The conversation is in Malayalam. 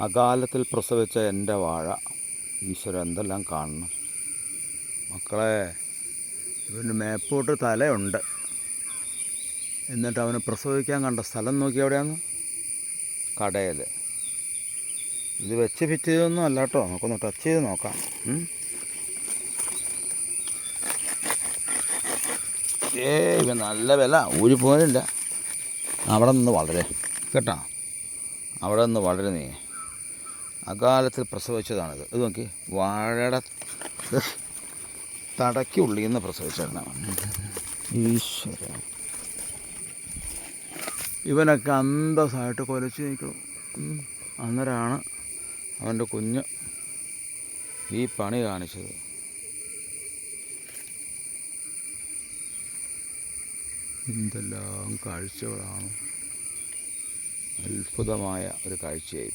അകാലത്തിൽ പ്രസവിച്ച എൻ്റെ വാഴ. ഈശ്വര, എന്തെല്ലാം കാണണം മക്കളെ. ഇവന് മേപ്പോട്ട് തലയുണ്ട്, എന്നിട്ട് അവന് പ്രസവിക്കാൻ കണ്ട സ്ഥലം നോക്കി എവിടെയാണ്? കടയിൽ. ഇത് വെച്ച് ഫിറ്റ് ചെയ്തൊന്നും അല്ല കേട്ടോ, നമുക്കൊന്ന് ടച്ച് ചെയ്ത് നോക്കാം. ഇവൻ നല്ല വില, ഊരി പോകാനില്ല. അവിടെ നിന്ന് വളരെ കേട്ടോ, അവിടെ നിന്ന് വളരെ നീ അകാലത്തിൽ പ്രസവിച്ചതാണിത്. ഇത് നോക്കി, വാഴയുടെ തടയ്ക്കുള്ളിൽ നിന്ന് പ്രസവിച്ചതാണ്. ഈശ്വര, ഇവനൊക്കെ അന്തസ്സായിട്ട് കൊലച്ച് നിൽക്കണം. അന്നേരമാണ് അവൻ്റെ കുഞ്ഞ് ഈ പണി കാണിച്ചത്. എന്തെല്ലാം കാഴ്ചകളാണ്! അത്ഭുതമായ ഒരു കാഴ്ചയായി.